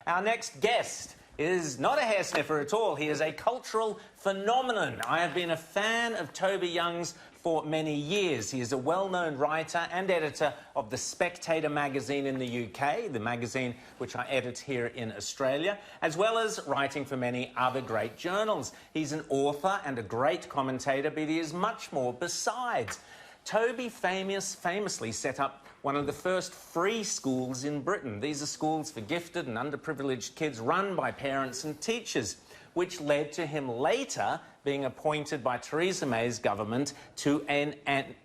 Our next guest is not a hair sniffer at all. He is a cultural phenomenon. I have been a fan of Toby Young's for many years. He is a well-known writer and editor of the Spectator magazine in the UK, the magazine which I edit here in Australia, as well as writing for many other great journals. He's an author and a great commentator, but he is much more besides. Toby famously set up one of the first free schools in Britain. These are schools for gifted and underprivileged kids run by parents and teachers, which led to him later being appointed by Theresa May's government to an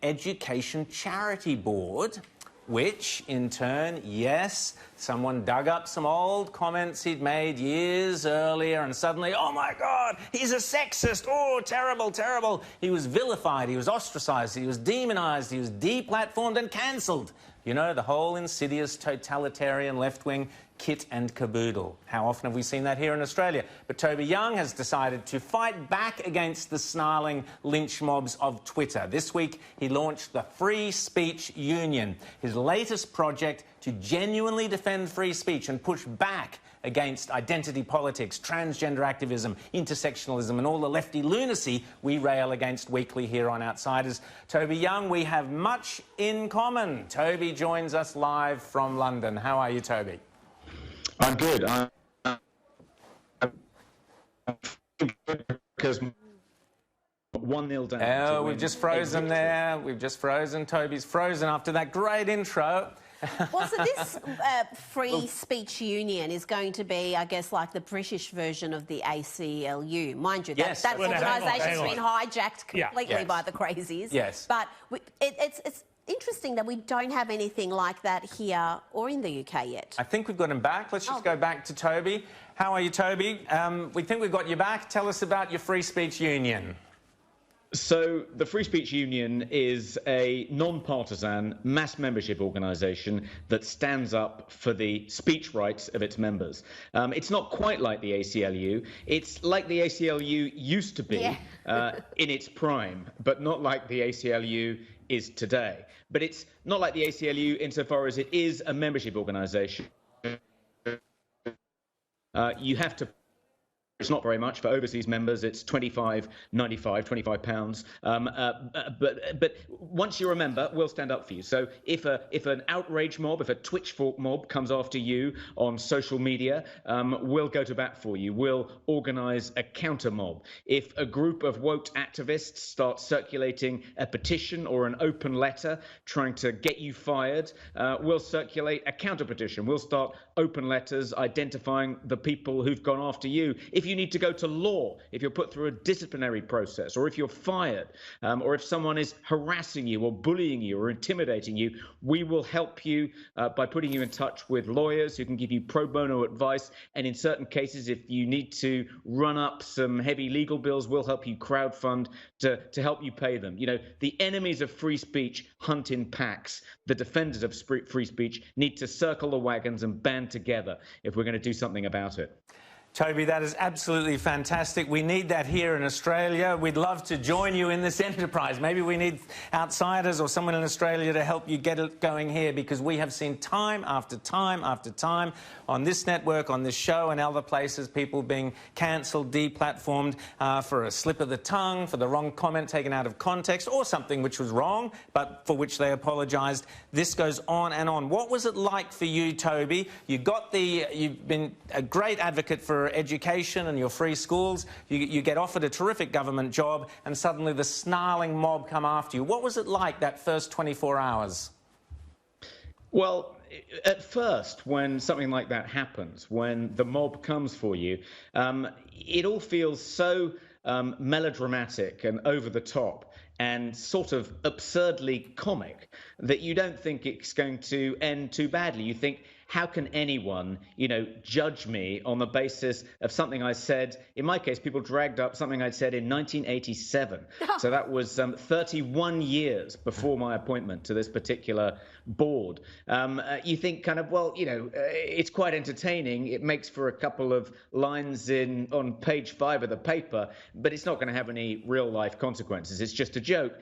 education charity board, which, in turn, yes, someone dug up some old comments he'd made years earlier and suddenly, oh, my God, he's a sexist. Oh, terrible, terrible. He was vilified, he was ostracised, he was demonised, he was deplatformed and cancelled. You know, the whole insidious totalitarian left-wing kit and caboodle. How often have we seen that here in Australia? But Toby Young has decided to fight back against the snarling lynch mobs of Twitter. This week, he launched the Free Speech Union, his latest project to genuinely defend free speech and push back against identity politics, transgender activism, intersectionalism and all the lefty lunacy we rail against weekly here on Outsiders. Toby Young, we have much in common. Toby joins us live from London. How are you, Toby? I'm good. Because 1-0 down. Oh, we've just frozen there. We've just frozen. Toby's frozen after that great intro. Well, so this Free Speech Union is going to be, I guess, like the British version of the ACLU. Mind you, yes, that organisation's been hijacked completely by the crazies. Yes. But it's interesting that we don't have anything like that here or in the UK yet. I think we've got him back. Let's just go back to Toby. How are you, Toby? We think we've got you back. Tell us about your Free Speech Union. So the Free Speech Union is a non-partisan mass membership organisation that stands up for the speech rights of its members. It's not quite like the ACLU. It's like the ACLU used to be in its prime, but not like the ACLU is today. But it's not like the ACLU insofar as it is a membership organisation. You have to. It's not very much for overseas members. It's £25 £25. But once you're a member, we'll stand up for you. So if an outrage mob, if a Twitchfork mob comes after you on social media, we'll go to bat for you. We'll organise a counter mob. If a group of woke activists start circulating a petition or an open letter trying to get you fired, we'll circulate a counter petition. We'll start open letters identifying the people who've gone after you. If you need to go to law, if you're put through a disciplinary process, or if you're fired, or if someone is harassing you or bullying you or intimidating you, we will help you by putting you in touch with lawyers who can give you pro bono advice. And in certain cases, if you need to run up some heavy legal bills, we'll help you crowdfund to help you pay them. You know, the enemies of free speech hunt in packs. The defenders of free speech need to circle the wagons and band together if we're going to do something about it. Toby, that is absolutely fantastic. We need that here in Australia. We'd love to join you in this enterprise. Maybe we need outsiders or someone in Australia to help you get it going here, because we have seen time after time after time on this network, on this show and other places, people being cancelled, deplatformed for a slip of the tongue, for the wrong comment taken out of context, or something which was wrong, but for which they apologised. This goes on and on. What was it like for you, Toby? You've been a great advocate for education and your free schools. You get offered a terrific government job and suddenly the snarling mob come after you. What was it like that first 24 hours? Well, at first, when something like that happens, when the mob comes for you, it all feels so melodramatic and over the top and sort of absurdly comic that you don't think it's going to end too badly. You think, how can anyone, judge me on the basis of something I said? In my case, people dragged up something I'd said in 1987. So that was 31 years before my appointment to this particular board. You think kind of, well, it's quite entertaining. It makes for a couple of lines on page 5 of the paper, but it's not going to have any real life consequences. It's just a joke.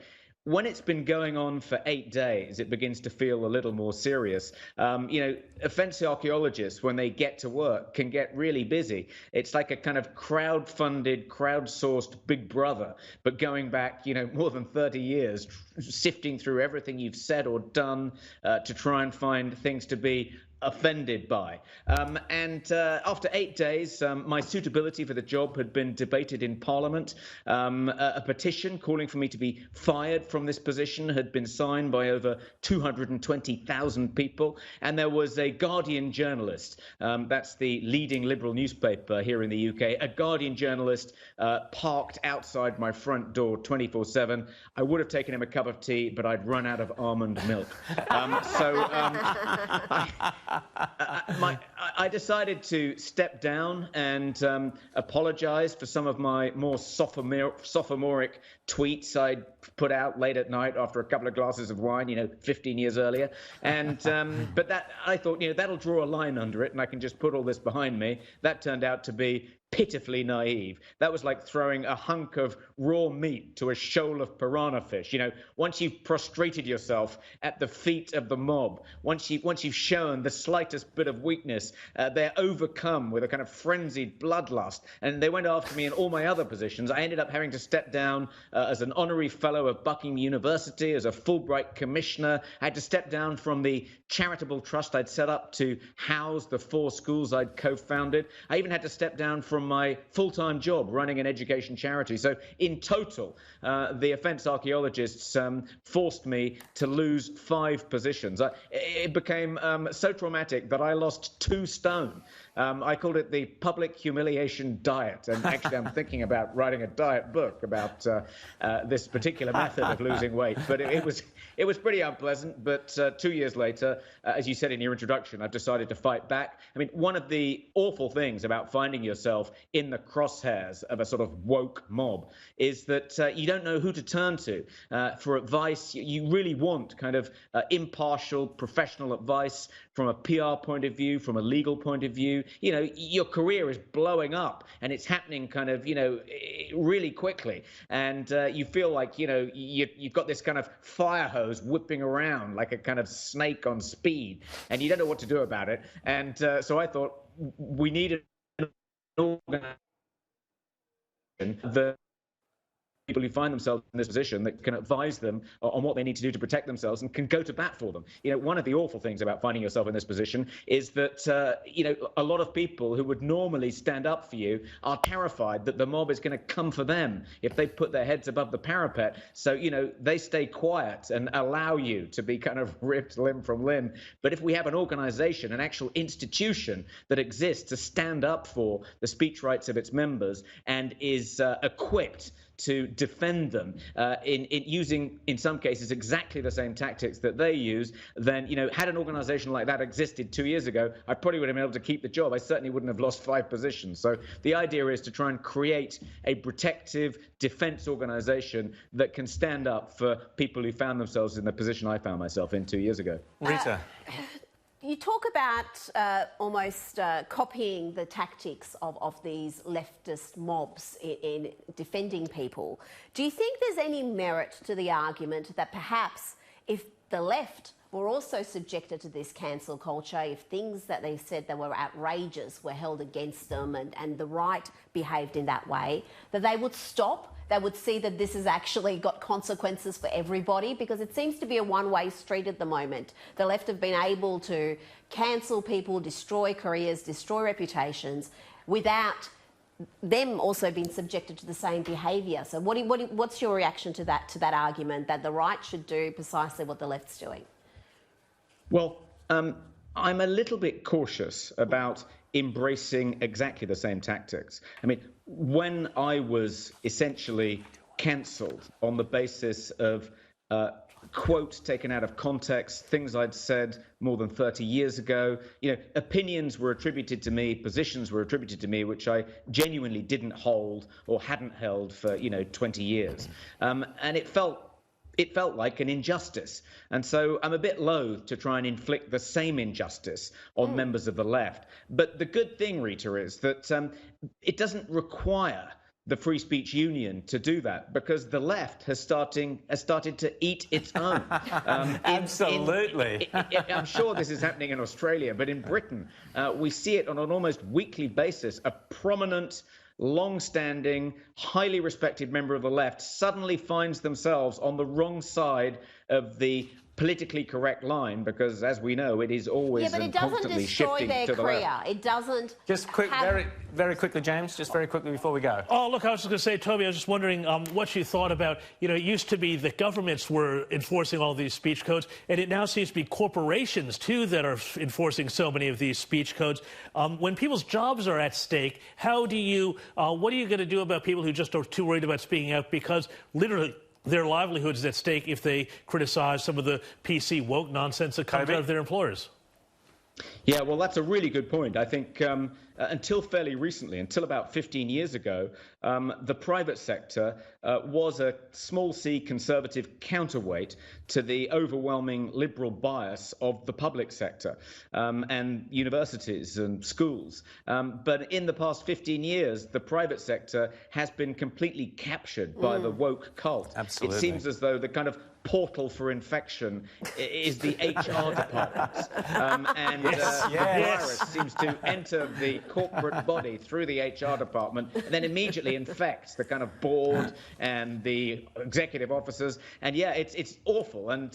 when it's been going on for 8 days, it begins to feel a little more serious. Offence archaeologists, when they get to work, can get really busy. It's like a kind of crowd-funded, crowd-sourced Big Brother, but going back, more than 30 years, sifting through everything you've said or done to try and find things to be offended by. After 8 days, my suitability for the job had been debated in Parliament. A petition calling for me to be fired from this position had been signed by over 220,000 people. And there was a Guardian journalist, that's the leading liberal newspaper here in the UK, a Guardian journalist parked outside my front door 24/7. I would have taken him a cup of tea, but I'd run out of almond milk. I decided to step down and apologise for some of my more sophomoric tweets I'd put out late at night after a couple of glasses of wine, 15 years earlier. And but that I thought, that'll draw a line under it, and I can just put all this behind me. That turned out to be pitifully naive. That was like throwing a hunk of raw meat to a shoal of piranha fish. Once you've prostrated yourself at the feet of the mob, once you've shown the slightest bit of weakness, they're overcome with a kind of frenzied bloodlust. And they went after me in all my other positions. I ended up having to step down as an honorary fellow of Buckingham University, as a Fulbright commissioner. I had to step down from the charitable trust I'd set up to house the 4 schools I'd co-founded. I even had to step down from my full-time job running an education charity. So in total, the offence archaeologists forced me to lose 5 positions. It became so traumatic that I lost 2 stone. I called it the public humiliation diet. And actually, I'm thinking about writing a diet book about this particular method of losing weight. But it was pretty unpleasant. But 2 years later, as you said in your introduction, I've decided to fight back. I mean, one of the awful things about finding yourself in the crosshairs of a sort of woke mob is that you don't know who to turn to for advice. You really want kind of impartial, professional advice from a PR point of view, from a legal point of view. Your career is blowing up and it's happening kind of, really quickly. And you feel like, you've got this kind of fire hose whipping around like a kind of snake on speed, and you don't know what to do about it. And so I thought we needed an organization that people who find themselves in this position that can advise them on what they need to do to protect themselves and can go to bat for them. One of the awful things about finding yourself in this position is that, a lot of people who would normally stand up for you are terrified that the mob is going to come for them if they put their heads above the parapet. So, they stay quiet and allow you to be kind of ripped limb from limb. But if we have an organization, an actual institution that exists to stand up for the speech rights of its members and is equipped to defend them in using, in some cases, exactly the same tactics that they use, then, had an organization like that existed 2 years ago, I probably would have been able to keep the job. I certainly wouldn't have lost 5 positions. So the idea is to try and create a protective defense organization that can stand up for people who found themselves in the position I found myself in 2 years ago. Rita. You talk about almost copying the tactics of these leftist mobs in defending people. Do you think there's any merit to the argument that perhaps if the left were also subjected to this cancel culture, if things that they said that were outrageous were held against them and the right behaved in that way, that they would stop? They would see that this has actually got consequences for everybody, because it seems to be a one-way street at the moment. The left have been able to cancel people, destroy careers, destroy reputations, without them also being subjected to the same behaviour. So what's your reaction to that argument, that the right should do precisely what the left's doing? Well, I'm a little bit cautious about embracing exactly the same tactics. I mean, when I was essentially cancelled on the basis of quotes taken out of context, things I'd said more than 30 years ago, opinions were attributed to me, positions were attributed to me, which I genuinely didn't hold or hadn't held for, 20 years. And it felt like an injustice. And so I'm a bit loath to try and inflict the same injustice on members of the left. But the good thing, Rita, is that it doesn't require the Free Speech Union to do that, because the left has started to eat its own. Absolutely. I'm sure this is happening in Australia, but in Britain, we see it on an almost weekly basis. A prominent, long-standing, highly respected member of the left suddenly finds themselves on the wrong side of the politically correct line, because, as we know, it is always and constantly shifting to the left. It doesn't. Just quick, very quickly, James. Just very quickly before we go. Oh, look, I was just going to say, Toby, I was just wondering what you thought about. You know, it used to be that governments were enforcing all these speech codes, and it now seems to be corporations too that are enforcing so many of these speech codes. When people's jobs are at stake, what are you going to do about people who just are too worried about speaking out because literally their livelihood is at stake if they criticize some of the PC woke nonsense that comes out of their employers? Yeah, well, that's a really good point. I think until fairly recently, until about 15 years ago, the private sector was a small c conservative counterweight to the overwhelming liberal bias of the public sector and universities and schools. But in the past 15 years, the private sector has been completely captured by the woke cult. Absolutely. It seems as though the kind of portal for infection is the HR department. And the virus seems to enter the corporate body through the HR department and then immediately infects the kind of board and the executive officers. And yeah, it's awful. And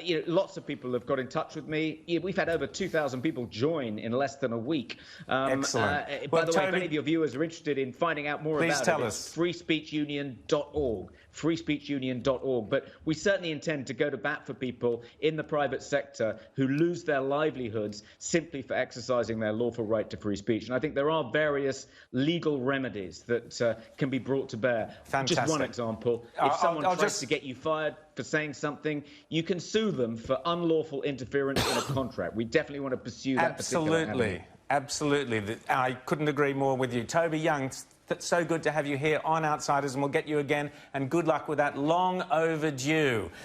you know, lots of people have got in touch with me. We've had over 2,000 people join in less than a week. Excellent. By the way, if any of your viewers are interested in finding out more about it, it's freespeechunion.org. freespeechunion.org. But we certainly intend to go to bat for people in the private sector who lose their livelihoods simply for exercising their lawful right to free speech. And I think there are various legal remedies that can be brought to bear. Fantastic. Just one example. If someone tries to get you fired for saying something, you can sue them for unlawful interference in a contract. We definitely want to pursue that particular avenue. Absolutely. I couldn't agree more with you. Toby Young, it's so good to have you here on Outsiders, and we'll get you again, and good luck with that long overdue